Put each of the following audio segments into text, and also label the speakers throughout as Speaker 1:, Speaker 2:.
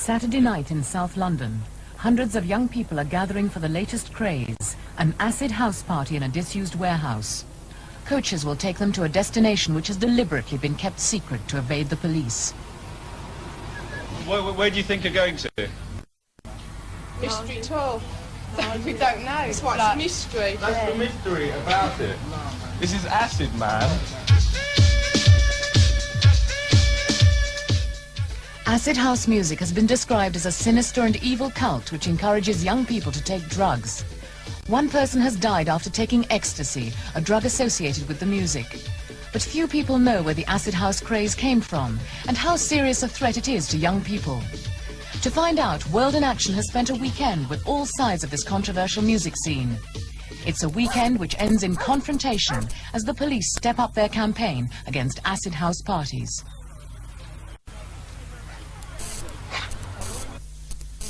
Speaker 1: Saturday night in South London, hundreds of young people are gathering for the latest craze, an acid house party in a disused warehouse. Coaches will take them to a destination which has deliberately been kept secret to evade the police.
Speaker 2: Where do you think you're going to?
Speaker 3: Mystery tour. We don't know. It's what's a mystery.
Speaker 2: That's the mystery about it. This is acid, man.
Speaker 1: Acid house music has been described as a sinister and evil cult which encourages young people to take drugs. One person has died after taking ecstasy, a drug associated with the music. But few people know where the acid house craze came from and how serious a threat it is to young people. To find out, World in Action has spent a weekend with all sides of this controversial music scene. It's a weekend which ends in confrontation as the police step up their campaign against acid house parties.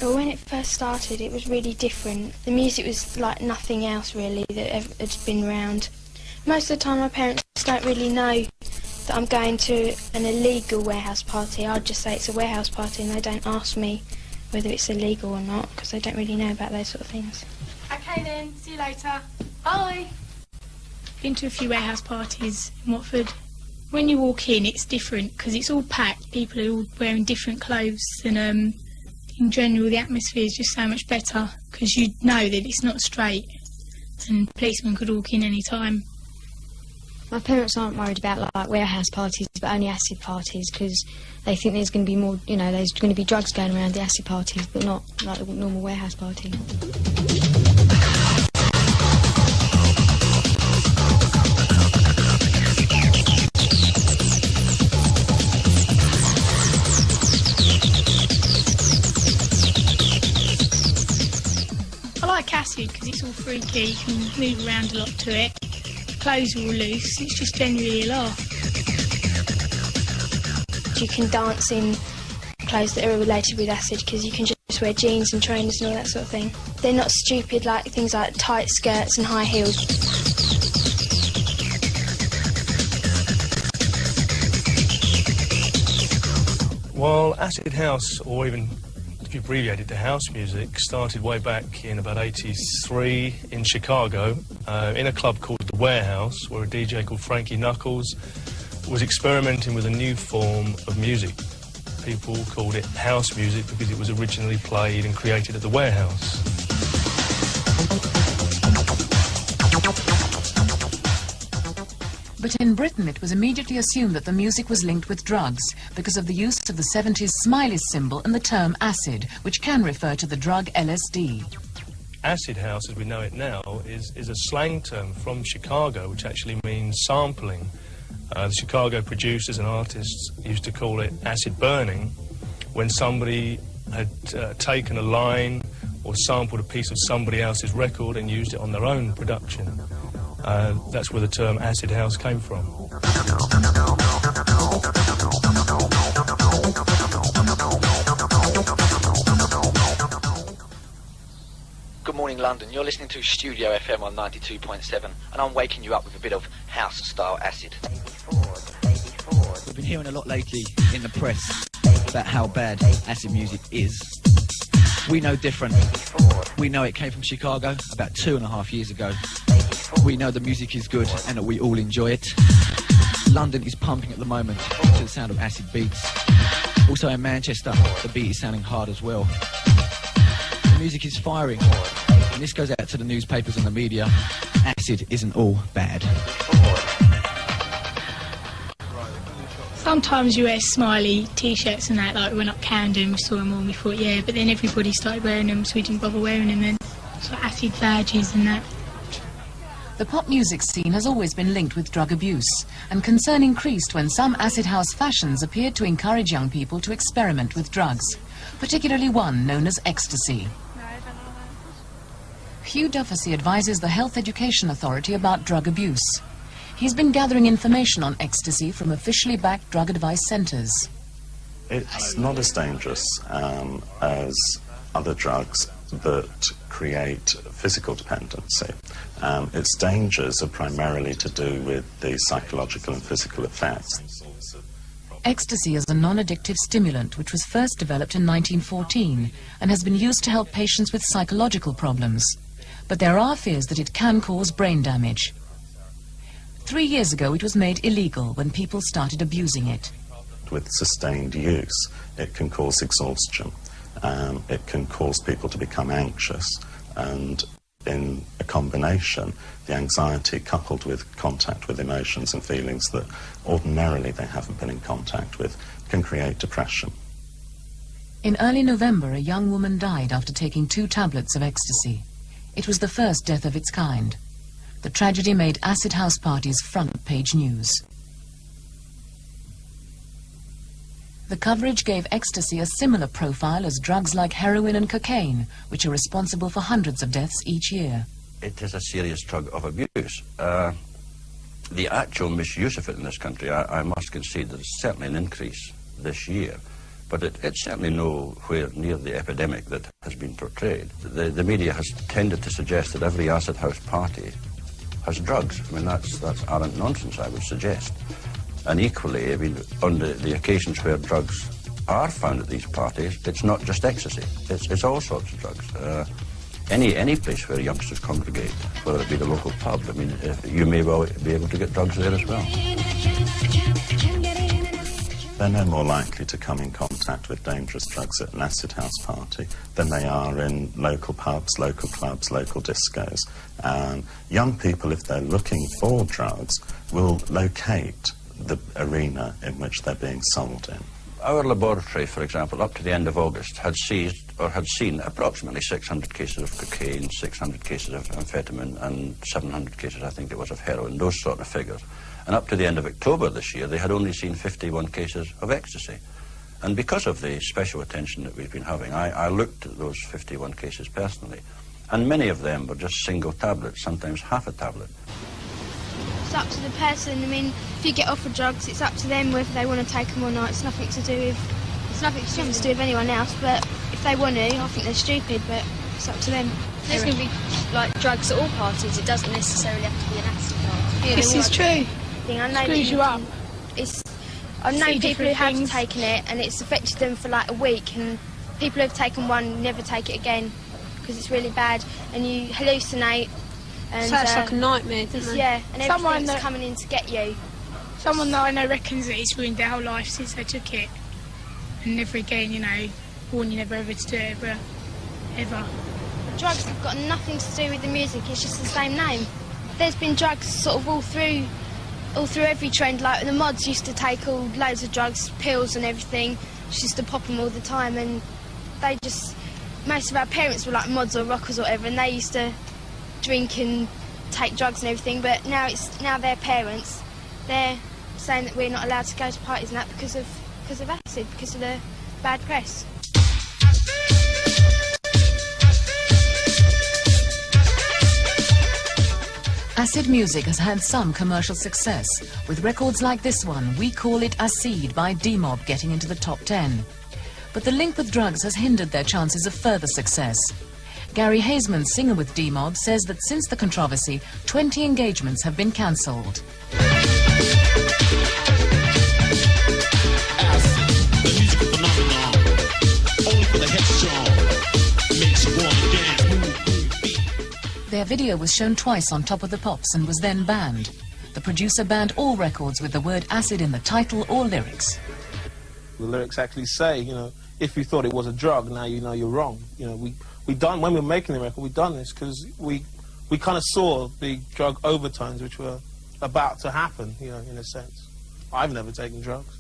Speaker 4: Well, when it first started, it was really different. The music was like nothing else really that had been around. Most of the time my parents don't really know that I'm going to an illegal warehouse party. I'd just say it's a warehouse party and they don't ask me whether it's illegal or not because they don't really know about those sort of things.
Speaker 5: Okay then, see you later. Bye. Been to a few warehouse parties in Watford. When you walk in, it's different because it's all packed. People are all wearing different clothes and in general, the atmosphere is just so much better because you know that it's not straight and policemen could walk in any time.
Speaker 6: My parents aren't worried about like warehouse parties, but only acid parties because they think there's going to be more, you know, there's going to be drugs going around the acid parties, but not like the normal warehouse party.
Speaker 5: I like acid because it's all freaky, you can move around a lot to it. Clothes are all loose, it's just generally a laugh.
Speaker 4: You can dance in clothes that are related with acid because you can just wear jeans and trainers and all that sort of thing. They're not stupid like things like tight skirts and high heels.
Speaker 7: Well, acid house, or even abbreviated to house music, started way back in about '83 in Chicago in a club called The Warehouse, where a DJ called Frankie Knuckles was experimenting with a new form of music. People called it house music because it was originally played and created at The Warehouse.
Speaker 1: But in Britain it was immediately assumed that the music was linked with drugs because of the use of the 70s smiley symbol and the term acid, which can refer to the drug LSD.
Speaker 7: Acid house, as we know it now, is a slang term from Chicago, which actually means sampling. The Chicago producers and artists used to call it acid burning when somebody had taken a line or sampled a piece of somebody else's record and used it on their own production. That's where the term acid house came from.
Speaker 8: Good morning, London. You're listening to Studio FM on 92.7, and I'm waking you up with a bit of house-style acid.
Speaker 9: We've been hearing a lot lately in the press about how bad acid music is. We know different. We know it came from Chicago about 2.5 years ago. We know the music is good and that we all enjoy it. London is pumping at the moment to the sound of acid beats. Also in Manchester, the beat is sounding hard as well. The music is firing, and this goes out to the newspapers and the media. Acid isn't all bad.
Speaker 5: Sometimes you wear smiley t-shirts and that, like we went up Camden, we saw them all and we thought, yeah, but then everybody started wearing them, so we didn't bother wearing them then. So acid badges and that.
Speaker 1: The pop music scene has always been linked with drug abuse, and concern increased when some acid house fashions appeared to encourage young people to experiment with drugs, particularly one known as ecstasy. Hugh Duffy advises the Health Education Authority about drug abuse. He's been gathering information on ecstasy from officially backed drug advice centres.
Speaker 10: It's not as dangerous as other drugs that create physical dependency. Its dangers are primarily to do with the psychological and physical effects.
Speaker 1: Ecstasy is a non-addictive stimulant which was first developed in 1914 and has been used to help patients with psychological problems. But there are fears that it can cause brain damage. 3 years ago it was made illegal when people started abusing it.
Speaker 10: With sustained use, it can cause exhaustion. It can cause people to become anxious, and in a combination, the anxiety coupled with contact with emotions and feelings that ordinarily they haven't been in contact with can create depression.
Speaker 1: In early November, a young woman died after taking 2 tablets of ecstasy. It was the first death of its kind. The tragedy made Acid House Party's front-page news. The coverage gave ecstasy a similar profile as drugs like heroin and cocaine, which are responsible for hundreds of deaths each year.
Speaker 11: It is a serious drug of abuse. The actual misuse of it in this country, I must concede that it's certainly an increase this year, but it's certainly nowhere near the epidemic that has been portrayed. The media has tended to suggest that every acid house party has drugs. I mean, that's arrant nonsense, I would suggest. And equally, I mean, on the occasions where drugs are found at these parties, it's not just ecstasy. It's all sorts of drugs. Any place where youngsters congregate, whether it be the local pub, I mean, you may well be able to get drugs there as well.
Speaker 10: They're no more likely to come in contact with dangerous drugs at an acid house party than they are in local pubs, local clubs, local discos. Young people, if they're looking for drugs, will locate the arena in which they're being sold in.
Speaker 11: Our laboratory, for example, up to the end of August, had seized or had seen approximately 600 cases of cocaine, 600 cases of amphetamine, and 700 cases, I think it was, of heroin, those sort of figures. And up to the end of October this year, they had only seen 51 cases of ecstasy. And because of the special attention that we've been having, I looked at those 51 cases personally, and many of them were just single tablets, sometimes half a tablet.
Speaker 4: It's up to the person. I mean, if you get offered drugs, it's up to them whether they want to take them or not. It's nothing to do with anyone else. But if they want to, I think they're stupid. But it's up to them.
Speaker 6: There's going to be like drugs at all parties. It doesn't necessarily have to be an acid party.
Speaker 5: This is true.
Speaker 4: Screws you up. I know people who have taken it and it's affected them for like a week, and people who have taken one never take it again because it's really bad and you hallucinate. And,
Speaker 5: so it's like a nightmare, doesn't it?
Speaker 4: Yeah, and everything's coming in to get you.
Speaker 5: Someone that I know reckons that it's ruined their whole life since they took it. And never again, you know, warn you never ever to do it, ever.
Speaker 4: Drugs have got nothing to do with the music, it's just the same name. There's been drugs sort of all through every trend, like the mods used to take all loads of drugs, pills and everything, just to pop them all the time, and most of our parents were like mods or rockers or whatever, and they used to drink and take drugs and everything, but now their parents, they're saying that we're not allowed to go to parties and that because of acid, because of the bad press.
Speaker 1: Acid music has had some commercial success, with records like this one, We Call It Acid by D-Mob, getting into the top 10. But the link with drugs has hindered their chances of further success. Gary Haseman, singer with D-Mob, says that since the controversy, 20 engagements have been cancelled. Their video was shown twice on Top of the Pops and was then banned. The producer banned all records with the word acid in the title or lyrics.
Speaker 12: The lyrics actually say, you know, if you thought it was a drug, now you know you're wrong. You know, when we were making the record, we done this because we kind of saw the drug overtones which were about to happen, you know, in a sense. I've never taken drugs.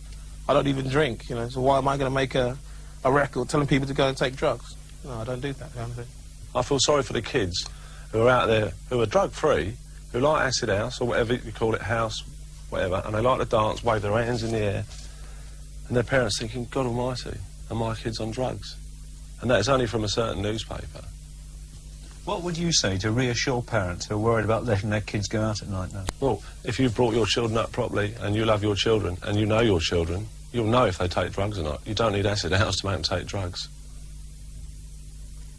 Speaker 12: I don't even drink, you know, so why am I going to make a record telling people to go and take drugs? No, I don't do that kind of thing.
Speaker 2: I feel sorry for the kids who are out there, who are drug-free, who like acid house, or whatever you call it, house, whatever, and they like to dance, wave their hands in the air, and their parents thinking, God almighty, are my kids on drugs? And that is only from a certain newspaper.
Speaker 13: What would you say to reassure parents who are worried about letting their kids go out at night now?
Speaker 2: Well, if you've brought your children up properly, and you love your children, and you know your children, you'll know if they take drugs or not. You don't need acid house to make them take drugs.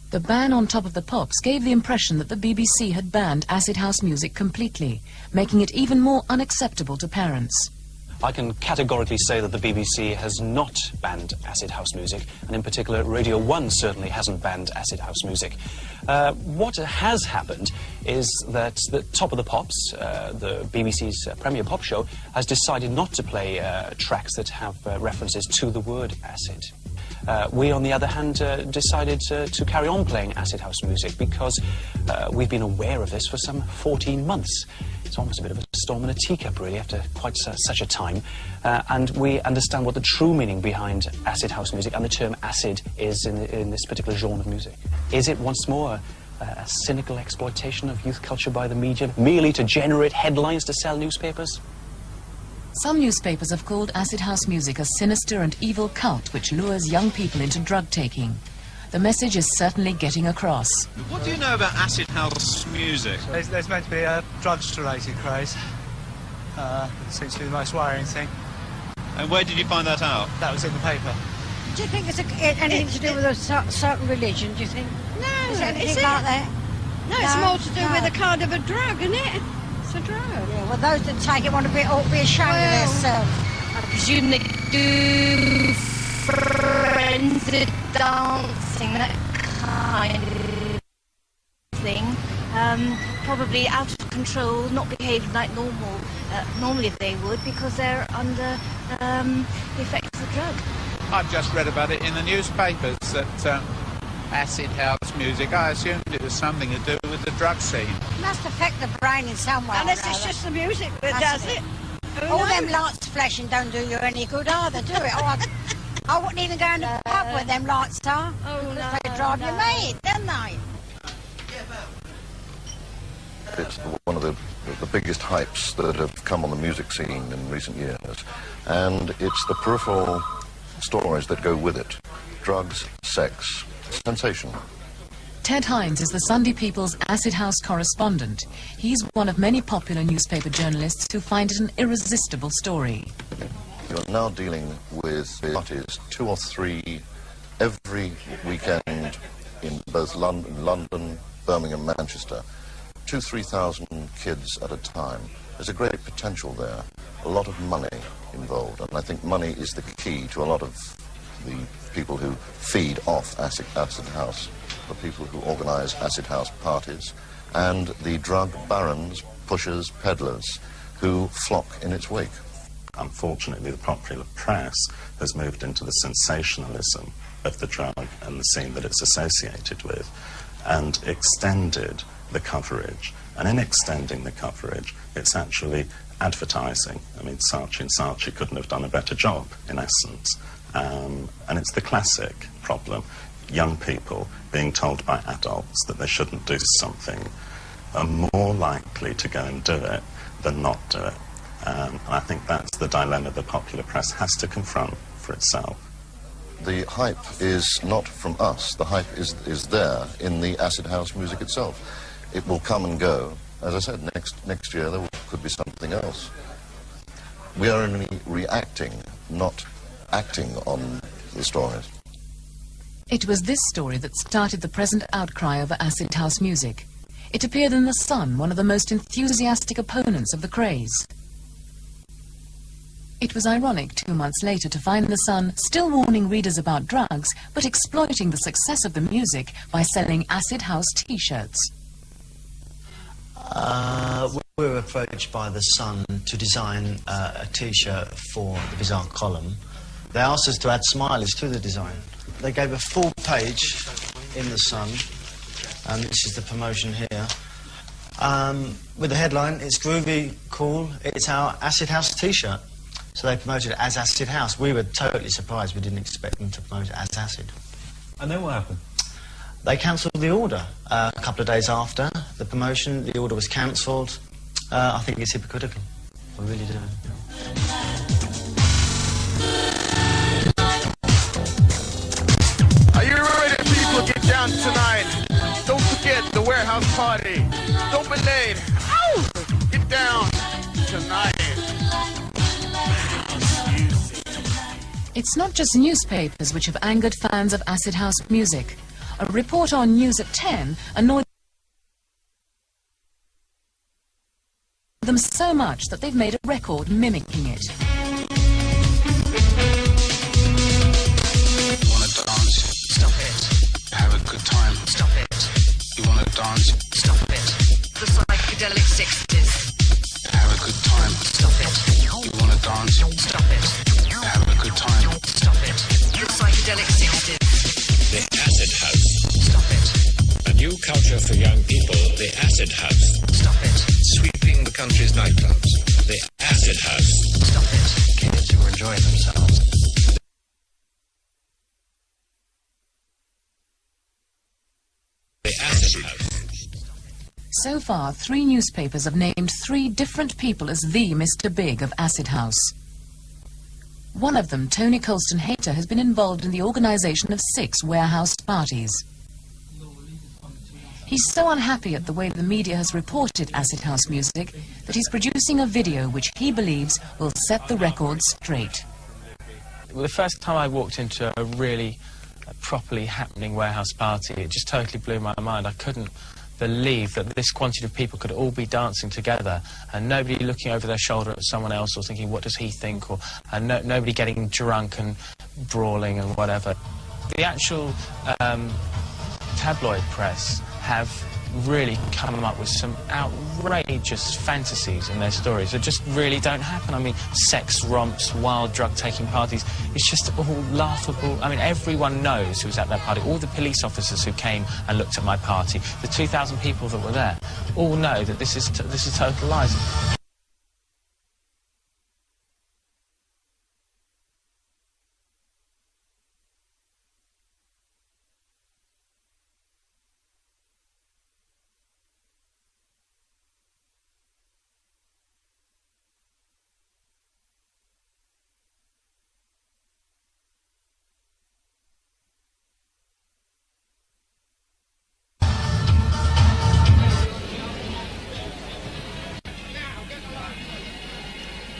Speaker 1: The ban on Top of the Pops gave the impression that the BBC had banned acid house music completely, making it even more unacceptable to parents.
Speaker 14: I can categorically say that the BBC has not banned acid house music, and in particular Radio 1 certainly hasn't banned acid house music. What has happened is that the Top of the Pops, the BBC's premier pop show, has decided not to play tracks that have references to the word acid. We, on the other hand, decided to carry on playing acid house music because we've been aware of this for some 14 months. It's almost a bit of a storm in a teacup, really, after quite such a time. And we understand what the true meaning behind acid house music and the term acid is in this particular genre of music. Is it once more a cynical exploitation of youth culture by the media, merely to generate headlines to sell newspapers?
Speaker 1: Some newspapers have called acid house music a sinister and evil cult which lures young people into drug taking. The message is certainly getting across.
Speaker 15: What do you know about acid house music?
Speaker 16: There's meant to be a drugs-related craze. It seems to be the most worrying thing.
Speaker 15: And where did you find that out?
Speaker 16: That was in the paper.
Speaker 17: Do you think it's anything to do with a certain religion, do you think?
Speaker 18: No,
Speaker 17: is it anything
Speaker 18: is it?
Speaker 17: like that?
Speaker 18: No, it's more to do with a kind of a drug, isn't it? It's a drug.
Speaker 17: Yeah, well, those that take it ought to be ashamed of themselves.
Speaker 18: I presume they do frenzied dancing, that kind of thing. Probably out of control, not behaving like normally they would, because they're under the effects of the drug.
Speaker 19: I've just read about it in the newspapers that acid house music, I assumed it was something to do with the drug scene.
Speaker 17: It must affect the brain in some way.
Speaker 18: Unless it's just the music that does it.
Speaker 17: All them lights flashing don't do you any good either, do it? I wouldn't even go in the pub where them lights are.
Speaker 18: Oh, no,
Speaker 17: they drive you mad, don't they?
Speaker 20: It's one of the biggest hypes that have come on the music scene in recent years. And it's the peripheral stories that go with it. Drugs, sex, sensation.
Speaker 1: Ted Hines is the Sunday People's acid house correspondent. He's one of many popular newspaper journalists who find it an irresistible story.
Speaker 20: You're now dealing with parties, 2 or 3 every weekend in both London, Birmingham, Manchester. 2,000-3,000 kids at a time. There's a great potential there, a lot of money involved, and I think money is the key to a lot of the people who feed off acid house, the people who organise acid house parties, and the drug barons, pushers, peddlers, who flock in its wake.
Speaker 10: Unfortunately, the popular press has moved into the sensationalism of the drug and the scene that it's associated with, and extended the coverage. And in extending the coverage, it's actually advertising. I mean, Saatchi and Saatchi couldn't have done a better job, in essence. And it's the classic problem. Young people being told by adults that they shouldn't do something are more likely to go and do it than not do it. And I think that's the dilemma the popular press has to confront for itself.
Speaker 20: The hype is not from us. The hype is there in the acid house music itself. It will come and go. As I said, next year there could be something else. We are only reacting, not acting on the stories.
Speaker 1: It was this story that started the present outcry over acid house music. It appeared in The Sun, one of the most enthusiastic opponents of the craze. It was ironic 2 months later to find The Sun still warning readers about drugs, but exploiting the success of the music by selling acid house T-shirts.
Speaker 21: We were approached by The Sun to design a T-shirt for the Bizarre column. They asked us to add smileys to the design. They gave a full page in The Sun, and this is the promotion here, with the headline, "It's groovy, cool, it's our acid house T-shirt." So they promoted it as acid house. We were totally surprised. We didn't expect them to promote it as acid.
Speaker 13: And then what happened?
Speaker 21: They cancelled the order a couple of days after the promotion. The order was cancelled. I think it's hypocritical. I really do.
Speaker 22: Are you ready, people? Get down tonight. Don't forget the warehouse party. Don't be late. Ow! Get down tonight.
Speaker 1: It's not just newspapers which have angered fans of acid house music. A report on News at 10 annoyed them so much that they've made a record mimicking it.
Speaker 3: for young people, the Acid House. Stop it. Sweeping the country's nightclubs, the Acid House.
Speaker 21: Stop it. Kids who are enjoying themselves.
Speaker 3: The Acid House.
Speaker 1: So far, 3 newspapers have named 3 different people as the Mr. Big of Acid House. One of them, Tony Colston Hayter, has been involved in the organisation of 6 warehouse parties. He's so unhappy at the way the media has reported Acid House music that he's producing a video which he believes will set the record straight.
Speaker 7: Well, the first time I walked into a really properly happening warehouse party, it just totally blew my mind. I couldn't believe that this quantity of people could all be dancing together and nobody looking over their shoulder at someone else or thinking, what does he think, or nobody getting drunk and brawling and whatever. The actual tabloid press have really come up with some outrageous fantasies in their stories that just really don't happen. I mean, sex romps, wild drug-taking parties, it's just all laughable. I mean, everyone knows who was at that party. All the police officers who came and looked at my party, the 2,000 people that were there, all know that this is total lies.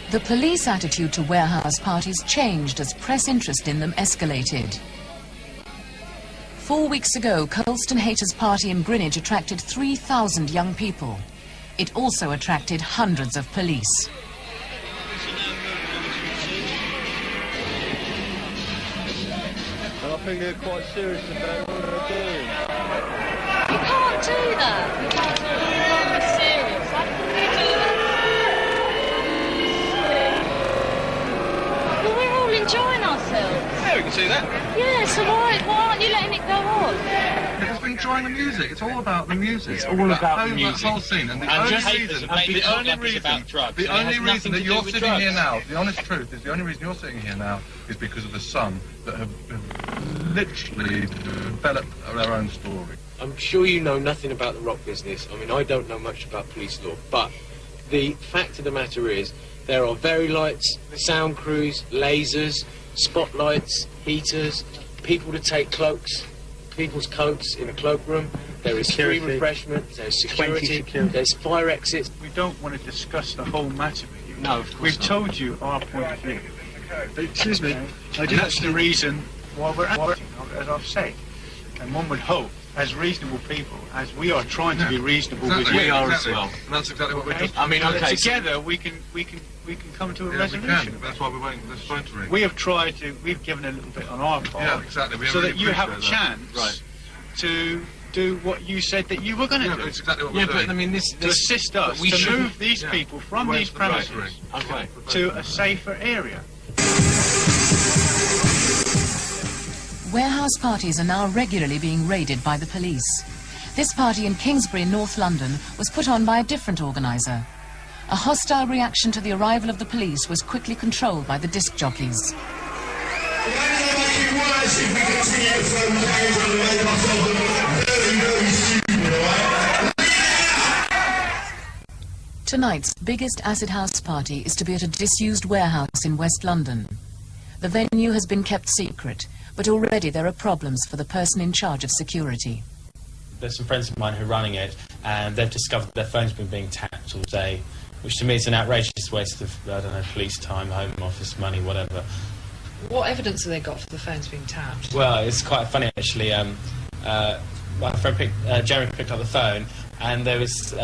Speaker 1: The police attitude to warehouse parties changed as press interest in them escalated. 4 weeks ago, Colston Hayter's party in Greenwich attracted 3,000 young people. It also attracted hundreds of police.
Speaker 23: And I think they're quite serious about what they're doing.
Speaker 18: You can't do that. You can't do that. You can't be serious. How can you do that? Well, we're all enjoying ourselves.
Speaker 24: Yeah, we can see that.
Speaker 18: Yeah, so why aren't you letting it go on?
Speaker 24: Because we're enjoying the music. It's all about the music.
Speaker 7: It's all about the
Speaker 24: music. The whole scene. And the only reason that you're sitting here now, the honest truth is the only reason you're sitting here now is because of the Sun that have literally developed their own story.
Speaker 25: I'm sure you know nothing about the rock business. I mean, I don't know much about police law, but the fact of the matter is there are very lights, sound crews, lasers, spotlights, heaters, people to take cloaks, people's coats in a cloakroom. There is free refreshment, there's security, there's fire exits.
Speaker 16: We don't want to discuss the whole matter with you.
Speaker 25: No, of course
Speaker 16: We've
Speaker 25: not.
Speaker 16: told you our point of view.
Speaker 24: Excuse me.
Speaker 16: And that's the reason why we're acting, as I've said. And one would hope, as reasonable people, as we are trying to be reasonable with you.
Speaker 24: We are as well. And that's exactly what we're doing.
Speaker 16: I mean, okay, together we can come to a resolution.
Speaker 24: That's why we're waiting for this phone to ring.
Speaker 16: We have tried to, we've given a little bit on our part.
Speaker 24: Yeah, exactly.
Speaker 16: So that you have a chance to do what you said that you were going to do.
Speaker 24: That's exactly what we're doing.
Speaker 16: But I mean, to assist us to move these people from these premises to a safer area.
Speaker 1: Warehouse parties are now regularly being raided by the police. This party in Kingsbury, North London, was put on by a different organiser. A hostile reaction to the arrival of the police was quickly controlled by the disc jockeys. Tonight's biggest acid house party is to be at a disused warehouse in West London. The venue has been kept secret, but already there are problems for the person in charge of security.
Speaker 7: There's some friends of mine who are running it, and they've discovered their phone's been being tapped all day, which to me is an outrageous waste of, I don't know, police time, home office money, whatever.
Speaker 26: What evidence have they got for the phones being tapped?
Speaker 7: Well, it's quite funny, actually. My friend Jeremy picked up the phone, and there was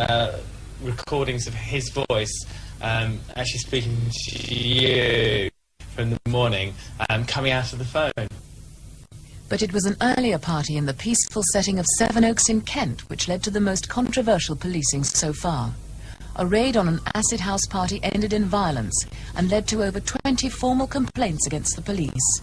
Speaker 7: recordings of his voice actually speaking to you from the morning, coming out of the phone.
Speaker 1: But it was an earlier party in the peaceful setting of Sevenoaks in Kent which led to the most controversial policing so far. A raid on an acid house party ended in violence and led to over 20 formal complaints against the police.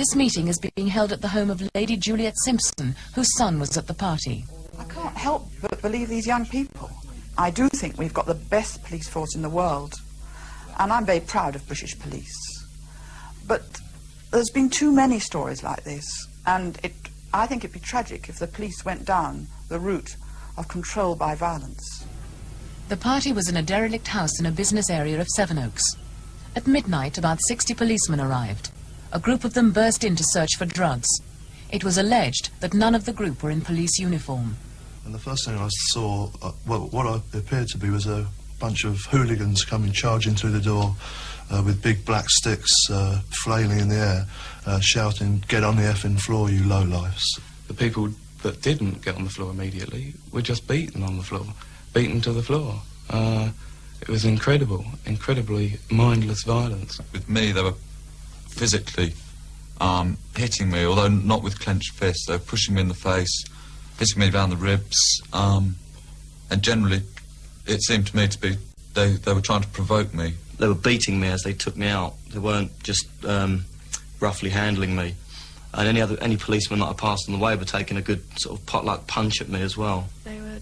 Speaker 1: This meeting is being held at the home of Lady Juliet Simpson, whose son was at the party.
Speaker 4: I can't help but believe these young people. I do think we've got the best police force in the world, and I'm very proud of British police. But there's been too many stories like this, and I think it'd be tragic if the police went down the route of control by violence.
Speaker 1: The party was in a derelict house in a business area of Sevenoaks. At midnight, about 60 policemen arrived. A group of them burst in to search for drugs. It was alleged that none of the group were in police uniform.
Speaker 5: And the first thing I saw, what appeared to be was a bunch of hooligans coming charging through the door with big black sticks flailing in the air, shouting, "Get on the effing floor, you lowlifes."
Speaker 6: The people that didn't get on the floor immediately were just beaten on the floor, beaten to the floor. It was incredibly mindless violence.
Speaker 24: With me, they were physically hitting me, although not with clenched fists. They were pushing me in the face, hitting me down the ribs, and generally it seemed to me to be they were trying to provoke me.
Speaker 8: They were beating me as they took me out. They weren't just roughly handling me. And any policeman that I passed on the way were taking a good sort of potluck punch at me as well.
Speaker 9: They were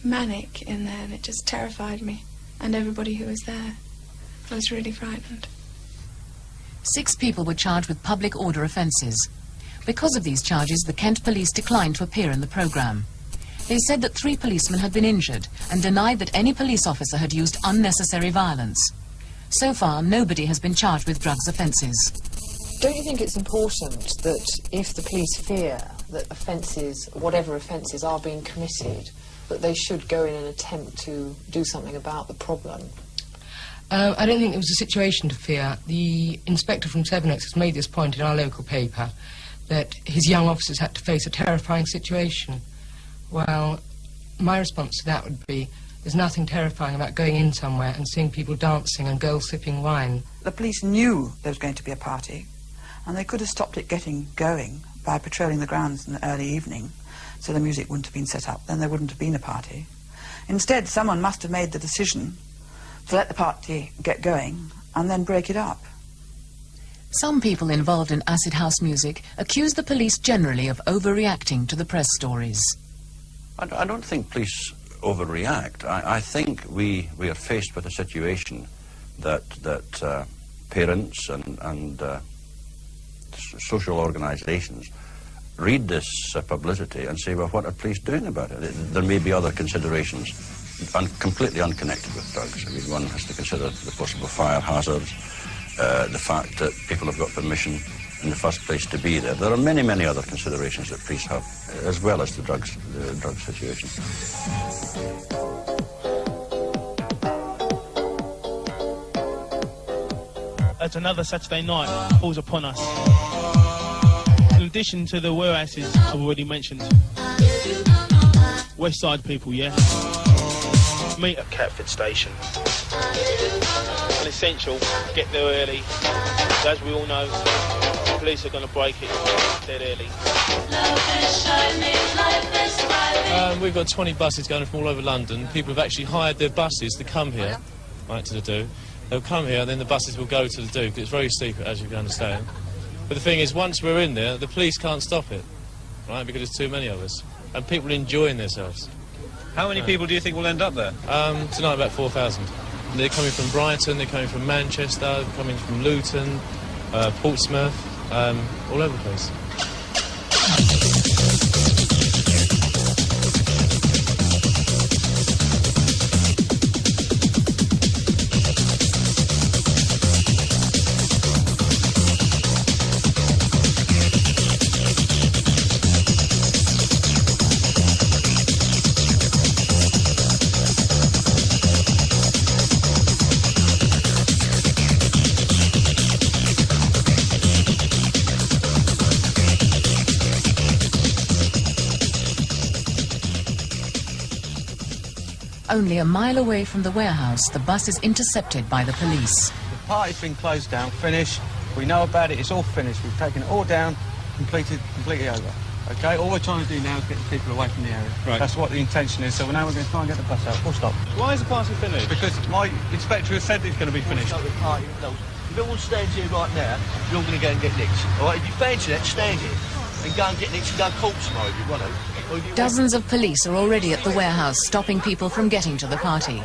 Speaker 9: manic in there, and it just terrified me and everybody who was there. I was really frightened.
Speaker 1: 6 people were charged with public order offences. Because of these charges, the Kent police declined to appear in the programme. They said that 3 policemen had been injured and denied that any police officer had used unnecessary violence. So far, nobody has been charged with drugs offences.
Speaker 26: Don't you think it's important that if the police fear that offences, whatever offences are being committed, that they should go in and attempt to do something about the problem?
Speaker 11: I don't think it was a situation to fear. The inspector from Sevenoaks has made this point in our local paper, that his young officers had to face a terrifying situation. Well, my response to that would be, there's nothing terrifying about going in somewhere and seeing people dancing and girls sipping wine.
Speaker 4: The police knew there was going to be a party, and they could have stopped it getting going by patrolling the grounds in the early evening, so the music wouldn't have been set up, then there wouldn't have been a party. Instead, someone must have made the decision to let the party get going and then break it up.
Speaker 1: Some people involved in acid house music accuse the police generally of overreacting to the press stories.
Speaker 27: I don't think police overreact. I think we are faced with a situation that parents and social organisations read this publicity and say, well, what are police doing about it? There may be other considerations completely unconnected with drugs. I mean, one has to consider the possible fire hazards, the fact that people have got permission in the first place to be there. There are many, many other considerations that police have, as well as the drug situation.
Speaker 12: As another Saturday night falls upon us, in addition to the warehouses I've already mentioned, West Side people, yeah? Meet at Catford Station. An essential, get there early. As we all know, the police are going to break it dead early.
Speaker 7: We've got 20 buses going from all over London. People have actually hired their buses to come here, right, to the Do. They'll come here, and then the buses will go to the Do, because it's very secret, as you can understand. But the thing is, once we're in there, the police can't stop it, right, because there's too many of us. And people are enjoying themselves.
Speaker 15: How many people do you think will end up there?
Speaker 7: Tonight, about 4,000. They're coming from Brighton, they're coming from Manchester, they're coming from Luton, Portsmouth, all over the place.
Speaker 1: Only a mile away from the warehouse, the bus is intercepted by the police.
Speaker 6: The party's been closed down, finished. We know about it, it's all finished. We've taken it all down, completely over. Okay, all we're trying to do now is get the people away from the area. Right. That's what the intention is, so now we're going to try and get the bus out. Full stop.
Speaker 12: Why is the party finished?
Speaker 6: Because my inspector has said it's going to be finished.
Speaker 23: if everyone stands here right now, you're all going to go and get nicked. All right, if you fancy that, stand here and go and get nicked and go court tomorrow if you want to. Or if you
Speaker 1: Dozens of police are already at the warehouse, stopping people from getting to the party.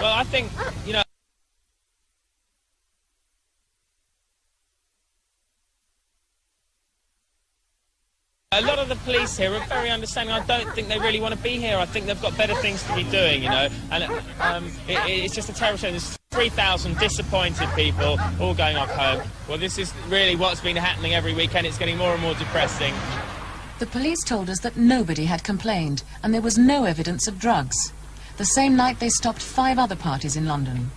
Speaker 7: Well, I think, you know, a lot of the police here are very understanding. I don't think they really want to be here. I think they've got better things to be doing, you know. And it's just a terrible shame. There's 3,000 disappointed people all going off home. Well, this is really what's been happening every weekend. It's getting more and more depressing.
Speaker 1: The police told us that nobody had complained and there was no evidence of drugs. The same night they stopped 5 other parties in London.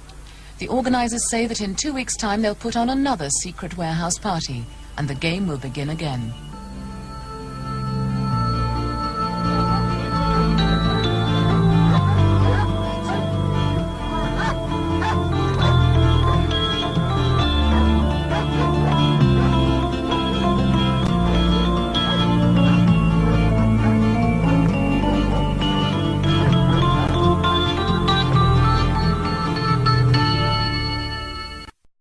Speaker 1: The organisers say that in 2 weeks' time they'll put on another secret warehouse party and the game will begin again.